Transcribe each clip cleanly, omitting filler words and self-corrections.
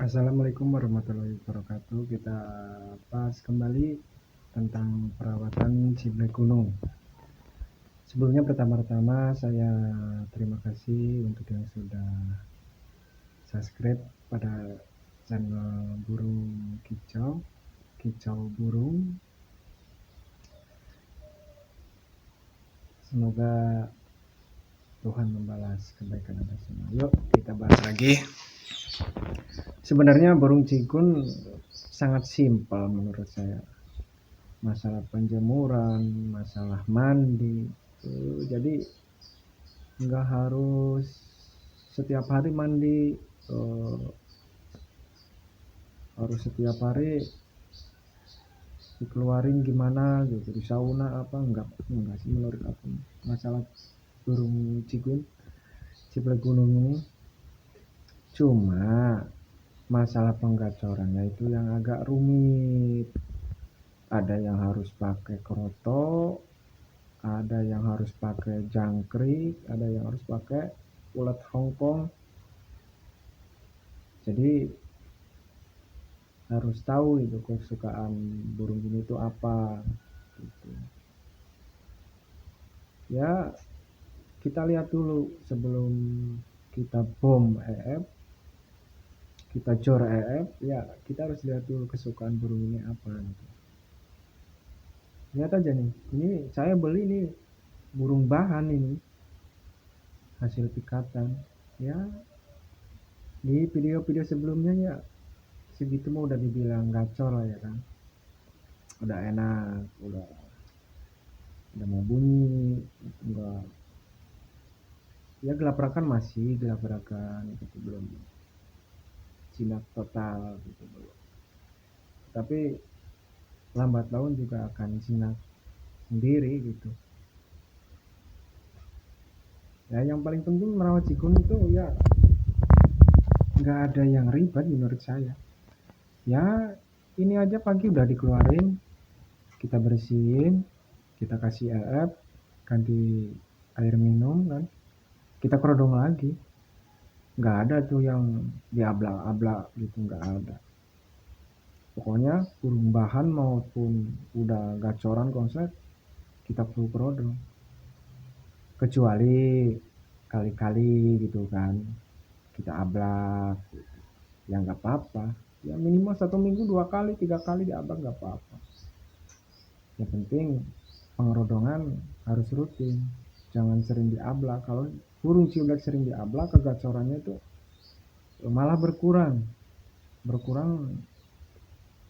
Assalamualaikum warahmatullahi wabarakatuh. Kita bahas kembali tentang perawatan ciblek gunung. Sebelumnya pertama-tama saya terima kasih untuk yang sudah subscribe pada channel burung kicau, kicau burung. Semoga Tuhan membalas kebaikan Anda semua. Yuk kita bahas lagi. Sebenarnya burung cikun sangat simpel menurut saya. Masalah penjemuran, masalah mandi, jadi nggak harus setiap hari mandi, harus setiap hari dikeluarin gimana gitu, di sauna apa, enggak sih menurut aku. Masalah burung cikun, ciblek gunung ini cuma masalah penggacorannya itu yang agak rumit. Ada yang harus pakai kroto, ada yang harus pakai jangkrik, ada yang harus pakai ulat Hongkong. Jadi harus tahu itu kesukaan burung ini itu apa gitu. Ya kita lihat dulu sebelum kita bom EF, kita jor EF, ya kita harus lihat dulu kesukaan burung ini apa gitu. Lihat aja nih, ini saya beli nih burung bahan ini hasil pikatan. Ya di video-video sebelumnya ya segitu mah udah dibilang gacor lah ya kan, udah enak, udah mau bunyi, enggak, ya gelabrakan masih gelabrakan gitu, belum jinak total gitu belum, tapi lambat laun juga akan jinak sendiri gitu. Ya yang paling penting merawat cikun itu ya nggak ada yang ribet menurut saya. Ya ini aja pagi udah dikeluarin, kita bersihin, kita kasih EF, ganti air minum kan, kita kerodong lagi. Nggak ada tuh yang diablak-ablak gitu, nggak ada. Pokoknya burung bahan maupun udah gacoran konslet, kita perlu kerodong. Kecuali kali-kali gitu kan, kita ablak, ya nggak apa-apa. Ya minimal 1 minggu 2 kali 3 kali diablak nggak apa-apa. Yang penting pengerodongan harus rutin, jangan sering diablak. Kalau burung ciblek sering diablak, kegacorannya itu malah berkurang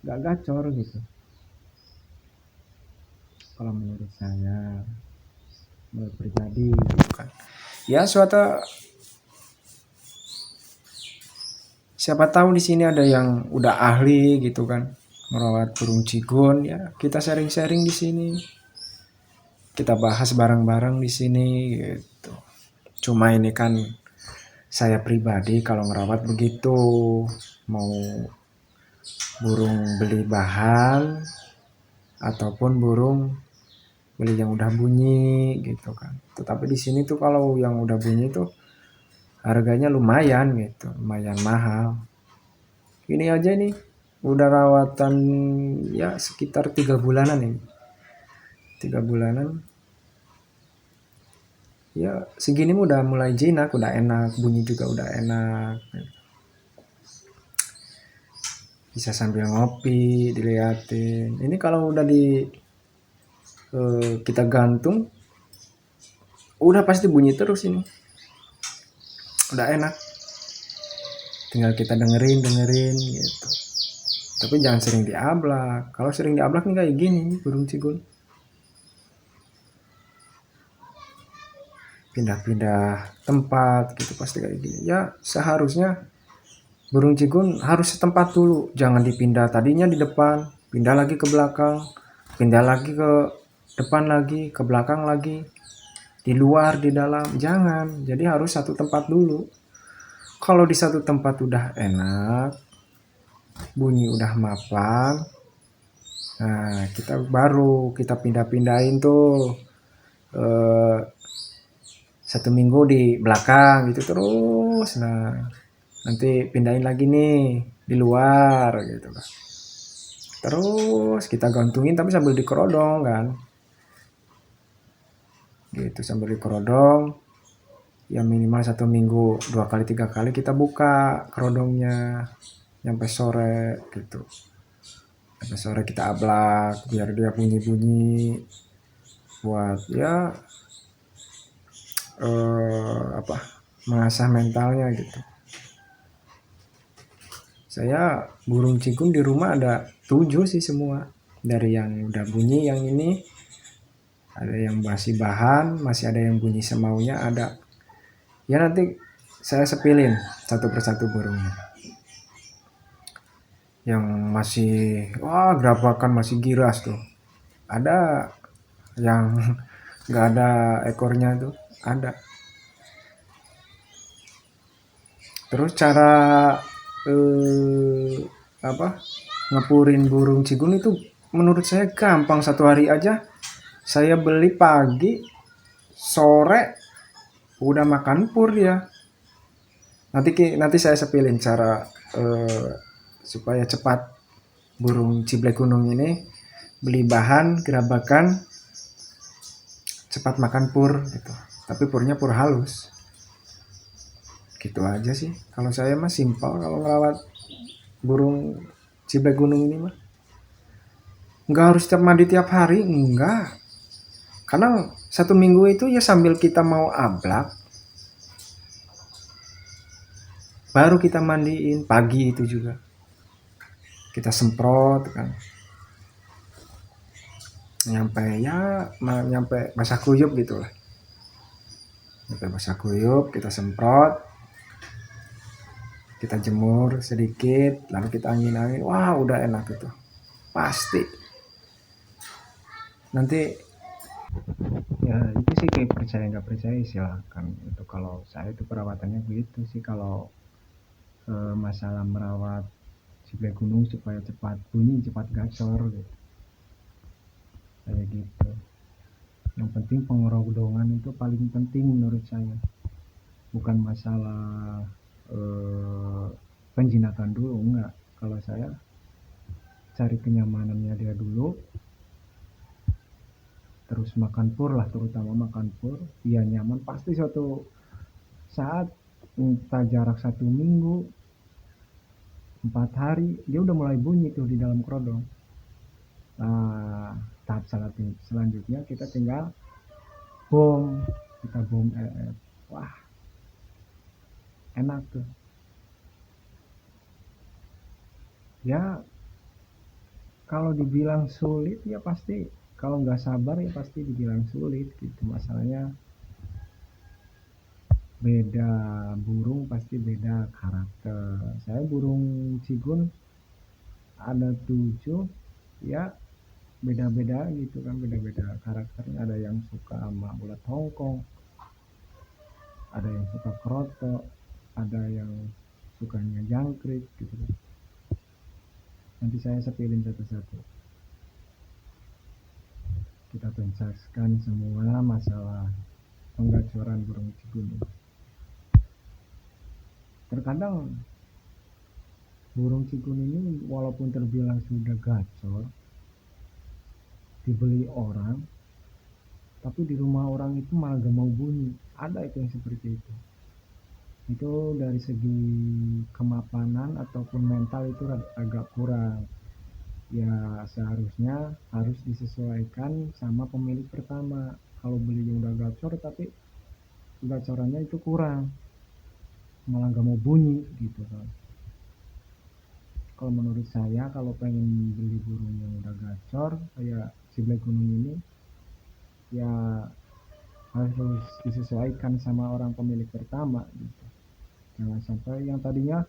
nggak gacor gitu kalau menurut saya, menurut pribadi gitu kan. Ya siapa tahu di sini ada yang udah ahli gitu kan merawat burung cigun, ya kita sharing-sharing di sini, kita bahas bareng-bareng di sini gitu. Cuma ini kan saya pribadi kalau ngerawat begitu, mau burung beli bahan ataupun burung beli yang udah bunyi gitu kan. Tetapi di sini tuh kalau yang udah bunyi tuh harganya lumayan gitu, lumayan mahal. Ini aja nih udah rawatan ya sekitar 3 bulanan ini, 3 bulanan. Ya segini udah mulai jinak, udah enak, bunyi juga udah enak. Bisa sambil ngopi, diliatin. Ini kalau udah kita gantung, udah pasti bunyi terus ini. Udah enak. Tinggal kita dengerin gitu. Tapi jangan sering diablak. Kalau sering diablak nih kayak gini burung cigun. Pindah-pindah tempat gitu pasti kayak gini. Ya seharusnya burung cigun harus setempat dulu. Jangan dipindah, tadinya di depan, pindah lagi ke belakang, pindah lagi ke depan lagi, ke belakang lagi, di luar, di dalam. Jangan. Jadi harus satu tempat dulu. Kalau di satu tempat udah enak, bunyi udah mapan, nah kita pindah-pindahin tuh, 1 minggu di belakang gitu terus. Nah nanti pindahin lagi nih di luar gitu kan. Terus kita gantungin tapi sambil dikerodong kan. Gitu sambil dikerodong ya minimal 1 minggu 2 kali 3 kali kita buka kerodongnya sampai sore gitu. Sampai sore kita ablak biar dia bunyi-bunyi buat ya apa mengasah mentalnya gitu. Saya burung cikun di rumah ada 7 sih semua. Dari yang udah bunyi yang ini, ada yang masih bahan, masih ada yang bunyi semaunya ada. Ya nanti saya sepilin satu persatu burungnya. Yang masih wah gerabakan masih giras tuh. Ada yang nggak ada ekornya tuh, ada. Terus cara eh, apa ngepurin burung cigun itu menurut saya gampang. Satu hari aja saya beli pagi sore udah makan pur dia. Nanti saya sepilin cara eh, supaya cepat burung ciblek gunung ini beli bahan gerabakan cepat makan pur gitu. Tapi purnya pur halus. Gitu aja sih. Kalau saya mah simpel kalau ngerawat burung ciblek gunung ini mah. Nggak harus tiap mandi tiap hari, enggak. Karena 1 minggu itu ya sambil kita mau ablak, baru kita mandiin pagi itu juga. Kita semprot kan. Nyampe basah kuyup gitu lah. Nyampe basah kuyup, kita semprot, kita jemur sedikit, lalu kita angin-angin. Wah, udah enak itu. Pasti. Nanti ya itu sih kayak percaya nggak percaya silahkan. Itu kalau saya itu perawatannya begitu sih kalau masalah merawat ciblek gunung supaya cepat bunyi, cepat gacor gitu. Kayak gitu. Yang penting pengerodongan itu paling penting menurut saya. Bukan masalah eh, penjinakan dulu, enggak. Kalau saya cari kenyamanannya dia dulu, terus makan pur lah, terutama makan pur, dia nyaman pasti suatu saat entah jarak 1 minggu, 4 hari, dia udah mulai bunyi tuh di dalam kerodong. Nah, tahap selanjutnya kita tinggal bom, kita bom wah enak tuh ya. Kalau dibilang sulit ya pasti, kalau nggak sabar ya pasti dibilang sulit gitu. Masalahnya beda burung pasti beda karakter. Saya burung cigun ada 7 ya, beda-beda gitu kan, beda-beda karakternya. Ada yang suka sama ulat Hongkong, ada yang suka kroto, ada yang sukanya jangkrik gitu kan. Nanti saya sepilin satu-satu, kita tuntaskan semua masalah penggacoran burung cigun. Terkadang burung cigun ini walaupun terbilang sudah gacor dibeli orang, tapi di rumah orang itu malah gak mau bunyi. Ada itu yang seperti itu dari segi kemapanan ataupun mental itu agak kurang. Ya seharusnya harus disesuaikan sama pemilik pertama. Kalau belinya udah gacor tapi gacorannya itu kurang, malah gak mau bunyi gitu kan. Kalau menurut saya kalau pengen beli burung yang udah gacor kayak ciblek gunung ini ya harus disesuaikan sama orang pemilik pertama gitu. Jangan sampai yang tadinya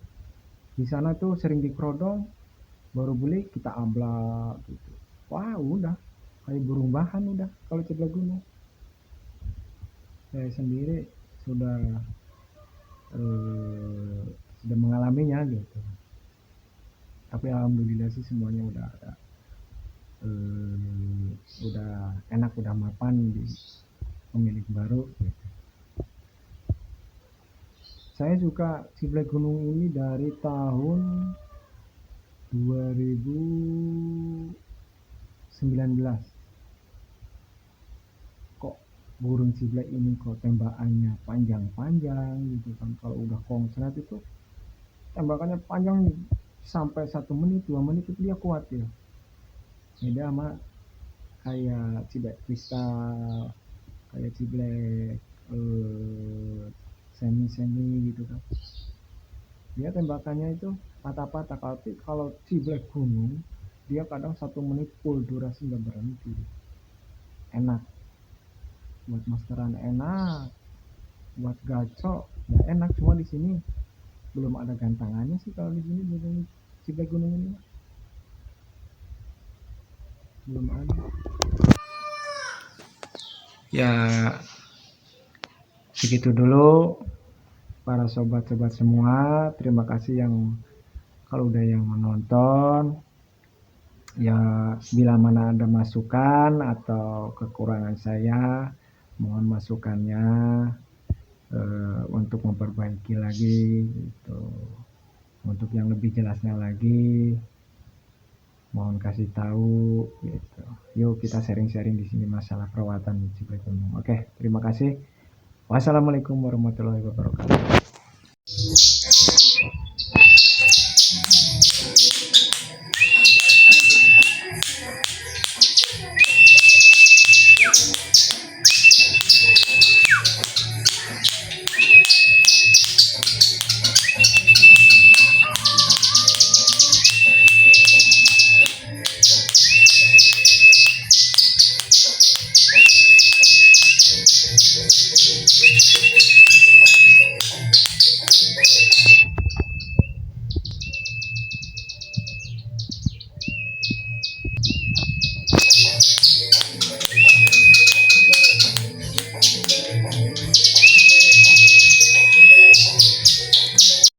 di sana tuh sering dikerodong, baru beli kita ablak gitu. Wah udah kayak burung bahan udah kalau ciblek gunung. Saya sendiri sudah eh, sudah mengalaminya gitu. Tapi alhamdulillah sih semuanya udah ada, eh, udah enak, udah mapan di pemilik baru gitu. Saya suka ciblek gunung ini dari tahun 2019. Kok burung ciblek ini kok tembakannya panjang-panjang gitu kan. Kalau udah konslet itu tembakannya panjang sampai 1 menit 2 menit itu dia kuat ya. Beda sama kayak ciblek kristal, kayak ciblek semi gitu kan. Dia tembakannya itu patah-patah. Tapi kalau ciblek gunung dia kadang 1 menit full durasi nggak berhenti. Enak buat maskeran, enak buat gacok ya, enak. Cuma di sini belum ada gantangannya sih. Kalau di sini burung ciblek gunung ini belum ada ya. Segitu dulu para sobat-sobat semua. Terima kasih yang kalau udah yang menonton ya. Bila mana ada masukan atau kekurangan saya, mohon masukannya untuk memperbaiki lagi gitu. Untuk yang lebih jelasnya lagi mohon kasih tahu gitu. Yuk kita sharing-sharing di sini masalah perawatan ciblek gunung. Oke, terima kasih. Wassalamualaikum warahmatullahi wabarakatuh.